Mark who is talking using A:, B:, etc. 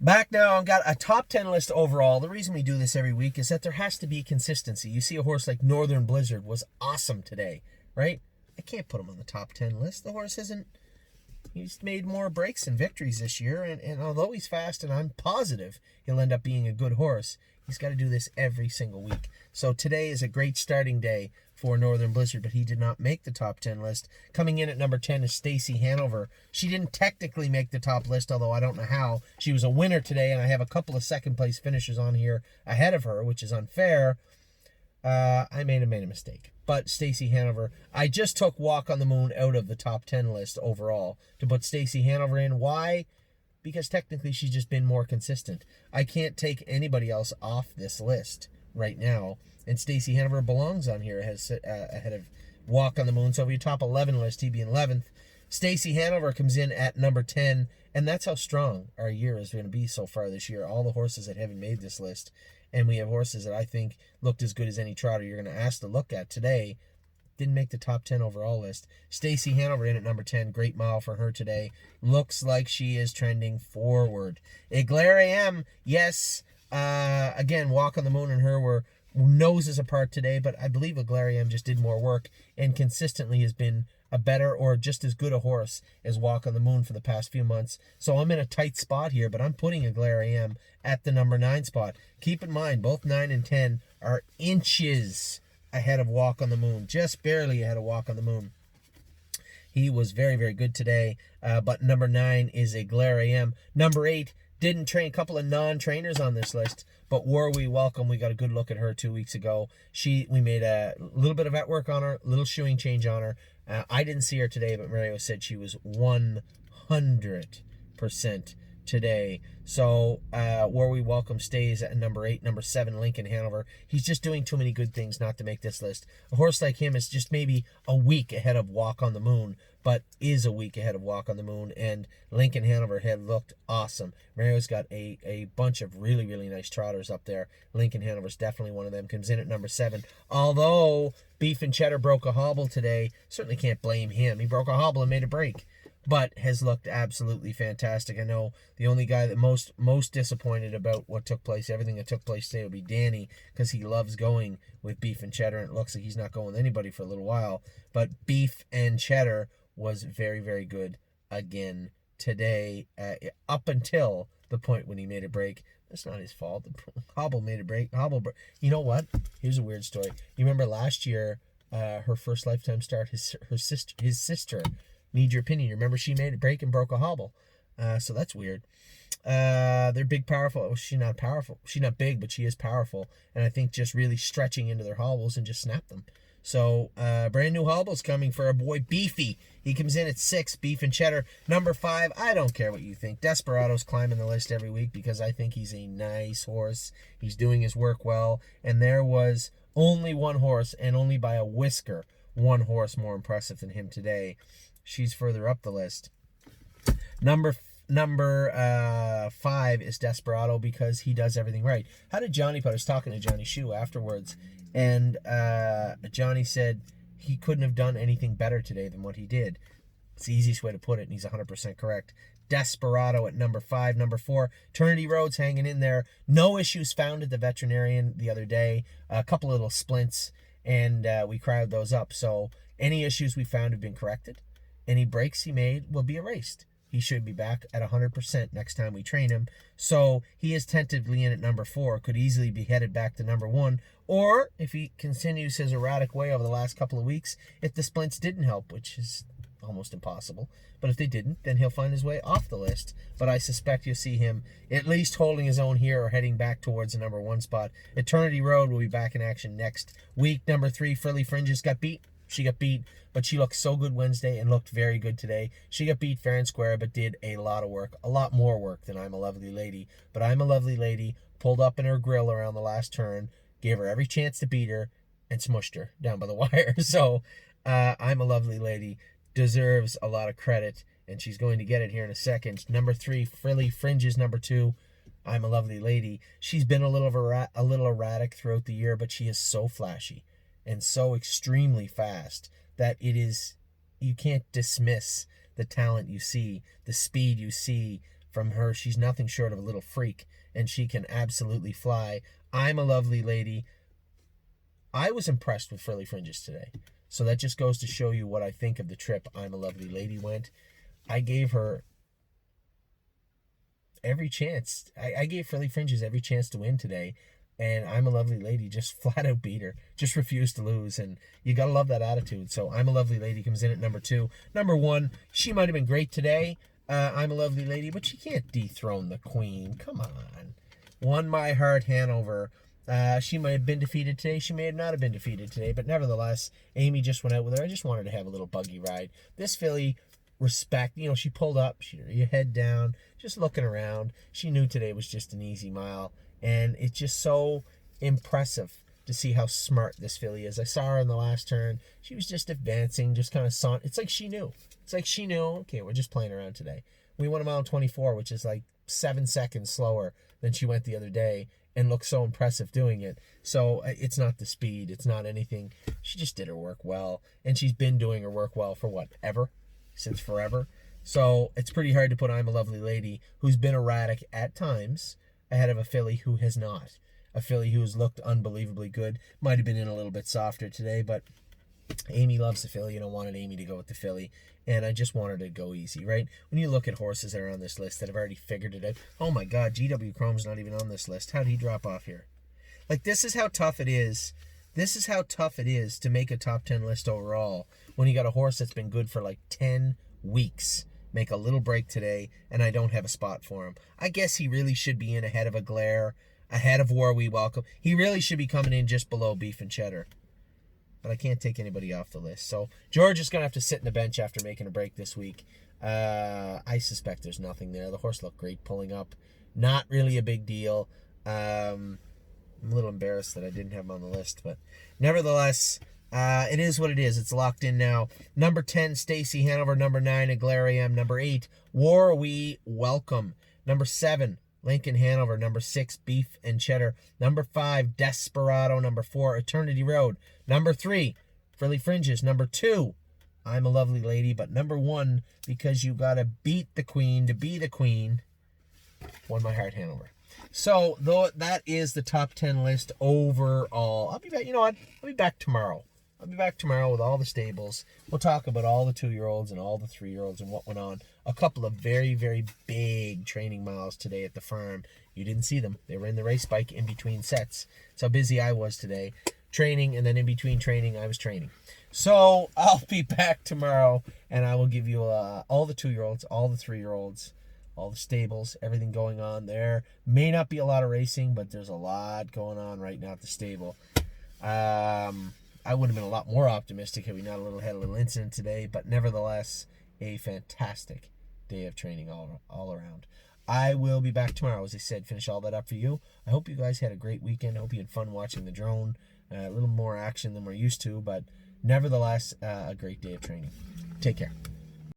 A: Back now, I've got a top 10 list overall. The reason we do this every week is that there has to be consistency. You see a horse like Northern Blizzard was awesome today, right? I can't put him on the top 10 list. The horse hasn't, he's made more breaks and victories this year, and although he's fast and I'm positive he'll end up being a good horse, he's got to do this every single week. So today is a great starting day for Northern Blizzard, but he did not make the top 10 list. Coming in at number 10 is Stacy Hanover. She didn't technically make the top list, although I don't know how. She was a winner today, and I have a couple of second place finishers on here ahead of her, which is unfair. I made a mistake. But Stacy Hanover, I just took Walk on the Moon out of the top 10 list overall to put Stacy Hanover in. Why? Because technically she's just been more consistent. I can't take anybody else off this list right now, and Stacy Hanover belongs on here ahead of Walk on the Moon. So if you top 11 list, he'd be in 11th. Stacy Hanover comes in at number 10, and that's how strong our year is going to be so far this year. All the horses that haven't made this list, and we have horses that I think looked as good as any trotter you're going to ask to look at today, didn't make the top 10 overall list. Stacy Hanover in at number 10. Great mile for her today. Looks like she is trending forward. Eclair AM, yes. Again, Walk on the Moon and her were noses apart today, but I believe Eclair AM just did more work and consistently has been a better or just as good a horse as Walk on the Moon for the past few months. So I'm in a tight spot here, but I'm putting Eclair AM at the number 9 spot. Keep in mind, both 9 and 10 are inches ahead of Walk on the Moon, just barely ahead of Walk on the Moon. He was very, very good today, but number 9 is Eclair AM. Number 8 didn't train, a couple of non-trainers on this list, but War We Welcome, we got a good look at her 2 weeks ago. We made a little bit of vet work on her, a little shoeing change on her. I didn't see her today, but Mario said she was 100% today. So War We Welcome stays at number 8. Number 7, Lincoln Hanover. He's just doing too many good things not to make this list. A horse like him is just maybe a week ahead of Walk on the Moon, but is a week ahead of Walk on the Moon, and Lincoln Hanover had looked awesome. Mario's got a bunch of really, really nice trotters up there. Lincoln Hanover's definitely one of them. Comes in at number 7. Although Beef and Cheddar broke a hobble today, certainly can't blame him. He broke a hobble and made a break, but has looked absolutely fantastic. I know the only guy that most disappointed about what took place, everything that took place today, would be Danny, because he loves going with Beef and Cheddar, and it looks like he's not going with anybody for a little while. But Beef and Cheddar was very, very good again today, up until the point when he made a break. That's not his fault. The hobble made a break. You know what? Here's a weird story. You remember last year, her first lifetime start, his sister, Need Your Opinion. Remember she made a break and broke a hobble. So that's weird. They're big, powerful. Oh, she's not powerful. She's not big, but she is powerful. And I think just really stretching into their hobbles and just snap them. So brand new hobbles coming for our boy Beefy. He comes in at 6, Beef and Cheddar. Number 5, I don't care what you think. Desperado's climbing the list every week because I think he's a nice horse. He's doing his work well. And there was only one horse, and only by a whisker, one horse more impressive than him today. She's further up the list. Number 5 is Desperado because he does everything right. How did Johnny put? I was talking to Johnny Shu afterwards, and Johnny said he couldn't have done anything better today than what he did. It's the easiest way to put it, and he's 100% correct. Desperado at number 5. Number 4, Trinity Road's hanging in there. No issues found at the veterinarian the other day. A couple little splints, and we crowded those up. So any issues we found have been corrected. Any breaks he made will be erased. He should be back at 100% next time we train him. So he is tentatively in at number 4. Could easily be headed back to number 1. Or if he continues his erratic way over the last couple of weeks, if the splints didn't help, which is almost impossible. But if they didn't, then he'll find his way off the list. But I suspect you'll see him at least holding his own here or heading back towards the number 1 spot. Eternity Road will be back in action next week. Number 3, Frilly Fringes got beat. She got beat, but she looked so good Wednesday and looked very good today. She got beat fair and square, but did a lot of work, a lot more work than I'm a Lovely Lady. But I'm a Lovely Lady pulled up in her grill around the last turn, gave her every chance to beat her, and smushed her down by the wire. So I'm a Lovely Lady deserves a lot of credit, and she's going to get it here in a second. Number 3, Frilly Fringes. Number 2, I'm a Lovely Lady. She's been a little erratic throughout the year, but she is so flashy and so extremely fast that you can't dismiss the talent you see, the speed you see, from her. She's nothing short of a little freak, and she can absolutely fly. I'm a Lovely Lady. I was impressed with Frilly Fringes today. So that just goes to show you what I think of the trip I'm a Lovely Lady went. I gave her every chance. I gave Frilly Fringes every chance to win today. And I'm a Lovely Lady just flat out beat her. Just refused to lose. And you got to love that attitude. So I'm a Lovely Lady comes in at number 2. Number 1, she might have been great today. I'm a Lovely Lady, but she can't dethrone the queen. Come on. Won My Heart, Hanover. She might have been defeated today. She may have not have been defeated today. But nevertheless, Amy just went out with her. I just wanted to have a little buggy ride. This filly, respect. You know, she pulled up. She had her head down, just looking around. She knew today was just an easy mile. And it's just so impressive to see how smart this filly is. I saw her in the last turn. She was just advancing, just kind of it's like she knew. It's like she knew, okay, we're just playing around today. We went a mile 24, which is like 7 seconds slower than she went the other day, and looked so impressive doing it. So it's not the speed. It's not anything. She just did her work well. And she's been doing her work well for what, ever? Since forever. So it's pretty hard to put I'm a Lovely Lady, who's been erratic at times, ahead of a filly who has not. A filly who has looked unbelievably good. Might have been in a little bit softer today, but Amy loves the filly, and I wanted Amy to go with the filly, and I just wanted to go easy, right? When you look at horses that are on this list that have already figured it out, oh my God, GW Chrome's not even on this list. How did he drop off here? Like, this is how tough it is. This is how tough it is to make a top 10 list overall when you got a horse that's been good for like 10 weeks. Make a little break today, and I don't have a spot for him. I guess he really should be in ahead of a Glare, ahead of War We Welcome. He really should be coming in just below Beef and Cheddar. But I can't take anybody off the list. So George is going to have to sit in the bench after making a break this week. I suspect there's nothing there. The horse looked great pulling up. Not really a big deal. I'm a little embarrassed that I didn't have him on the list. But nevertheless, it is what it is. It's locked in now. Number 10, Stacy Hanover. Number 9, Aglariam. Number 8, War We Welcome. Number 7, Lincoln Hanover. Number 6, Beef and Cheddar. Number 5, Desperado. Number 4, Eternity Road. Number 3, Frilly Fringes. Number 2, I'm a Lovely Lady. But number 1, because you got to beat the queen to be the queen, Won My Heart, Hanover. So, though that is the top 10 list overall. I'll be back. You know what? I'll be back tomorrow. I'll be back tomorrow with all the stables. We'll talk about all the 2-year-olds and all the 3-year-olds and what went on. A couple of very, very big training miles today at the farm. You didn't see them. They were in the race bike in between sets. That's how busy I was today. Training, and then in between training, I was training. So I'll be back tomorrow, and I will give you all the 2-year-olds, all the 3-year-olds, all the stables, everything going on there. May not be a lot of racing, but there's a lot going on right now at the stable. I would have been a lot more optimistic had we not had a little incident today, but nevertheless, a fantastic day of training all around. I will be back tomorrow, as I said, finish all that up for you. I hope you guys had a great weekend. I hope you had fun watching the drone. A little more action than we're used to, but nevertheless, a great day of training. Take care.